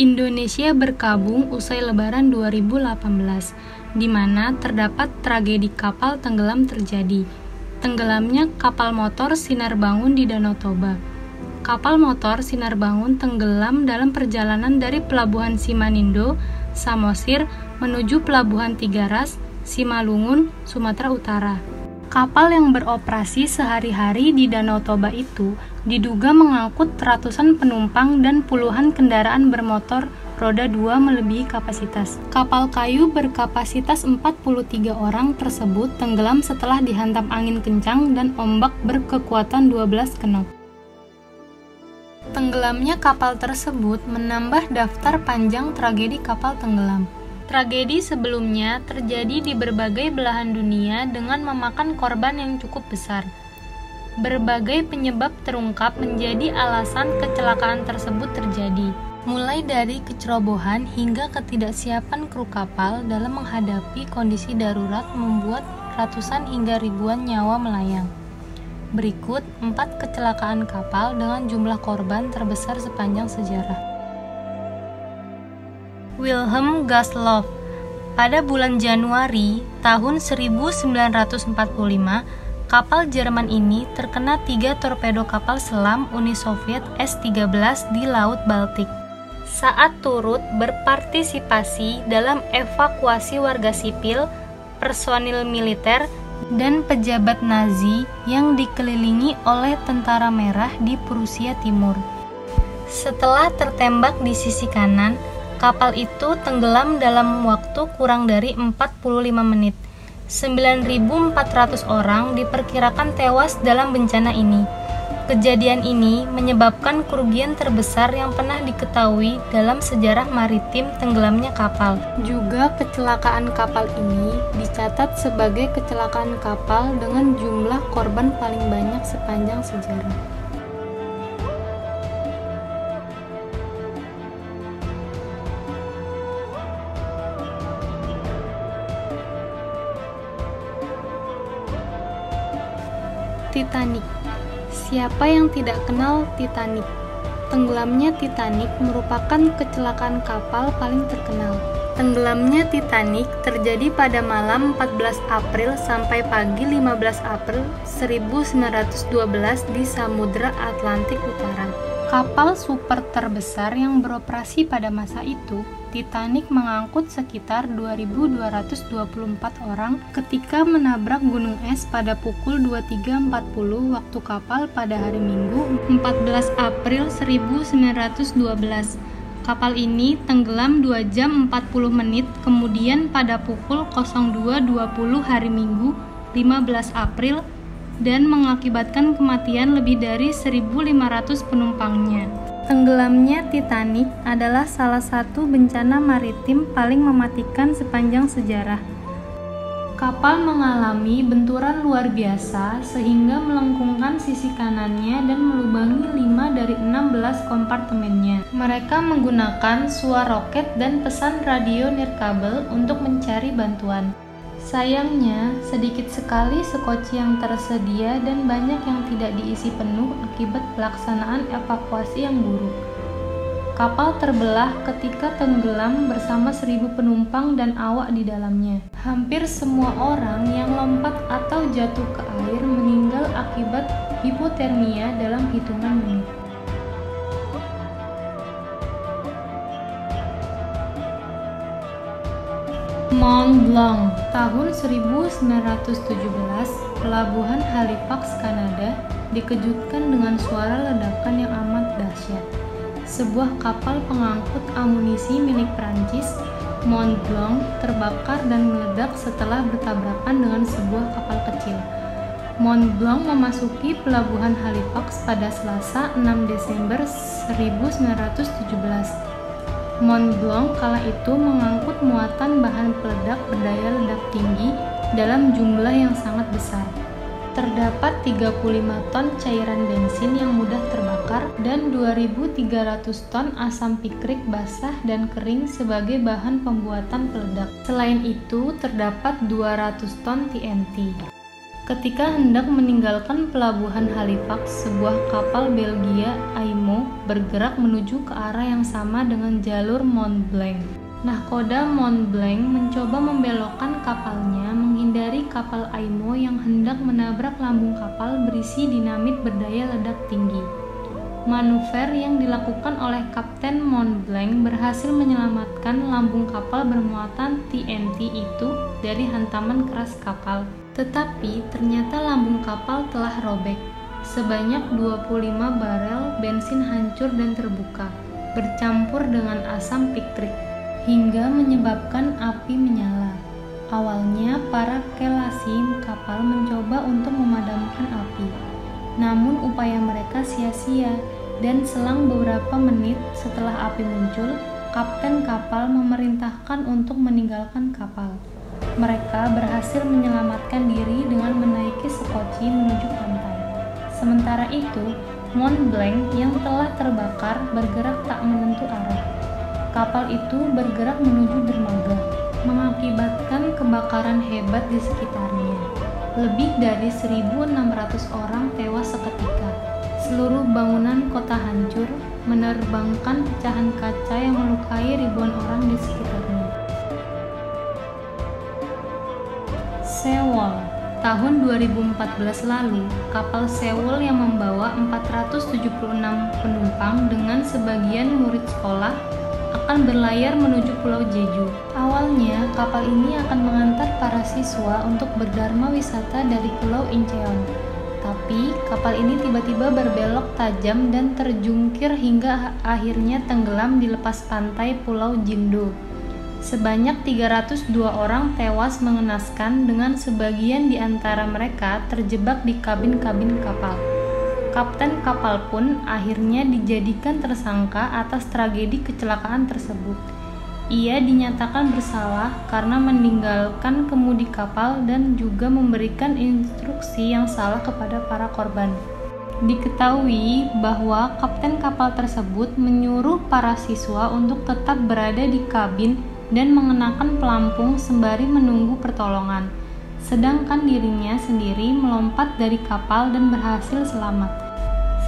Indonesia berkabung usai Lebaran 2018, di mana terdapat tragedi kapal tenggelam terjadi. Tenggelamnya kapal motor Sinar Bangun di Danau Toba. Kapal motor Sinar Bangun tenggelam dalam perjalanan dari Pelabuhan Simanindo, Samosir, menuju Pelabuhan Tiga Ras, Simalungun, Sumatera Utara. Kapal yang beroperasi sehari-hari di Danau Toba itu diduga mengangkut ratusan penumpang dan puluhan kendaraan bermotor roda 2 melebihi kapasitas. Kapal kayu berkapasitas 43 orang tersebut tenggelam setelah dihantam angin kencang dan ombak berkekuatan 12 knot. Tenggelamnya kapal tersebut menambah daftar panjang tragedi kapal tenggelam. Tragedi sebelumnya terjadi di berbagai belahan dunia dengan memakan korban yang cukup besar. Berbagai penyebab terungkap menjadi alasan kecelakaan tersebut terjadi, mulai dari kecerobohan hingga ketidaksiapan kru kapal dalam menghadapi kondisi darurat membuat ratusan hingga ribuan nyawa melayang. Berikut 4 kecelakaan kapal dengan jumlah korban terbesar sepanjang sejarah. Wilhelm Gustloff. Pada bulan Januari tahun 1945, kapal Jerman ini terkena 3 torpedo kapal selam Uni Soviet S-13 di Laut Baltik. Saat turut berpartisipasi dalam evakuasi warga sipil, personil militer, dan pejabat Nazi yang dikelilingi oleh tentara merah di Prusia Timur. Setelah tertembak di sisi kanan, kapal itu tenggelam dalam waktu kurang dari 45 menit. 9.400 orang diperkirakan tewas dalam bencana ini. Kejadian ini menyebabkan kerugian terbesar yang pernah diketahui dalam sejarah maritim tenggelamnya kapal. Juga kecelakaan kapal ini dicatat sebagai kecelakaan kapal dengan jumlah korban paling banyak sepanjang sejarah. Titanic. Siapa yang tidak kenal Titanic? Tenggelamnya Titanic merupakan kecelakaan kapal paling terkenal. Tenggelamnya Titanic terjadi pada malam 14 April sampai pagi 15 April 1912 di Samudra Atlantik Utara. Kapal super terbesar yang beroperasi pada masa itu, Titanic mengangkut sekitar 2.224 orang ketika menabrak gunung es pada pukul 23.40 waktu kapal pada hari Minggu 14 April 1912. Kapal ini tenggelam 2 jam 40 menit kemudian pada pukul 02.20 hari Minggu 15 April dan mengakibatkan kematian lebih dari 1.500 penumpangnya. Tenggelamnya Titanic adalah salah satu bencana maritim paling mematikan sepanjang sejarah. Kapal mengalami benturan luar biasa sehingga melengkungkan sisi kanannya dan melubangi 5 dari 16 kompartemennya. Mereka menggunakan suara roket dan pesan radio nirkabel untuk mencari bantuan. Sayangnya, sedikit sekali sekoci yang tersedia dan banyak yang tidak diisi penuh akibat pelaksanaan evakuasi yang buruk. Kapal terbelah ketika tenggelam bersama 1.000 penumpang dan awak di dalamnya. Hampir semua orang yang lompat atau jatuh ke air meninggal akibat hipotermia dalam hitungan menit. Mont Blanc. Tahun 1917, pelabuhan Halifax, Kanada, dikejutkan dengan suara ledakan yang amat dahsyat. Sebuah kapal pengangkut amunisi milik Prancis, Mont Blanc, terbakar dan meledak setelah bertabrakan dengan sebuah kapal kecil. Mont Blanc memasuki pelabuhan Halifax pada Selasa 6 Desember 1917. Mont Blanc kala itu mengangkut muatan bahan peledak berdaya ledak tinggi dalam jumlah yang sangat besar. Terdapat 35 ton cairan bensin yang mudah terbakar dan 2.300 ton asam pikrik basah dan kering sebagai bahan pembuatan peledak. Selain itu, terdapat 200 ton TNT. Ketika hendak meninggalkan pelabuhan Halifax, sebuah kapal Belgia, Aimo, bergerak menuju ke arah yang sama dengan jalur Mont Blanc. Nahkoda Mont Blanc mencoba membelokkan kapalnya menghindari kapal Aimo yang hendak menabrak lambung kapal berisi dinamit berdaya ledak tinggi. Manuver yang dilakukan oleh Kapten Mont Blanc berhasil menyelamatkan lambung kapal bermuatan TNT itu dari hantaman keras kapal. Tetapi ternyata lambung kapal telah robek. Sebanyak 25 barel bensin hancur dan terbuka, bercampur dengan asam pitrik, hingga menyebabkan api menyala. Awalnya para kelasi kapal mencoba untuk memadamkan api. Namun upaya mereka sia-sia, dan selang beberapa menit setelah api muncul, kapten kapal memerintahkan untuk meninggalkan kapal. Mereka berhasil menyelamatkan diri dengan menaiki sekoci menuju pantai. Sementara itu, Mont Blanc yang telah terbakar bergerak tak menentu arah. Kapal itu bergerak menuju dermaga, mengakibatkan kebakaran hebat di sekitarnya. Lebih dari 1.600 orang tewas seketika. Seluruh bangunan kota hancur, menerbangkan pecahan kaca yang melukai ribuan orang di sekitarnya. Sewol. Tahun 2014 lalu, kapal Sewol yang membawa 476 penumpang dengan sebagian murid sekolah akan berlayar menuju Pulau Jeju. Awalnya, kapal ini akan mengantar para siswa untuk berdharma wisata dari Pulau Incheon. Tapi, kapal ini tiba-tiba berbelok tajam dan terjungkir hingga akhirnya tenggelam di lepas pantai Pulau Jindo. Sebanyak 302 orang tewas mengenaskan dengan sebagian di antara mereka terjebak di kabin-kabin kapal. Kapten kapal pun akhirnya dijadikan tersangka atas tragedi kecelakaan tersebut. Ia dinyatakan bersalah karena meninggalkan kemudi kapal dan juga memberikan instruksi yang salah kepada para korban. Diketahui bahwa kapten kapal tersebut menyuruh para siswa untuk tetap berada di kabin dan mengenakan pelampung sembari menunggu pertolongan, sedangkan dirinya sendiri melompat dari kapal dan berhasil selamat.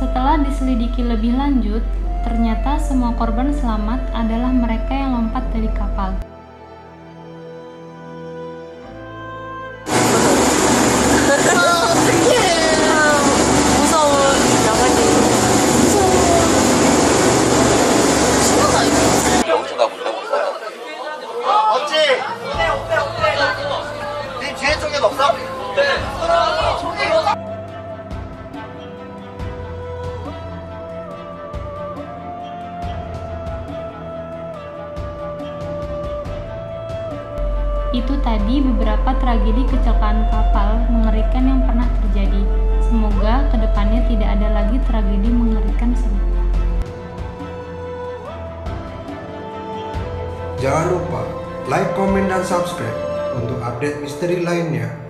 Setelah diselidiki lebih lanjut, ternyata semua korban selamat adalah mereka yang lompat dari kapal. Itu tadi beberapa tragedi kecelakaan kapal mengerikan yang pernah terjadi. Semoga kedepannya tidak ada lagi tragedi mengerikan serupa. Jangan lupa like, komen, dan subscribe untuk update misteri lainnya.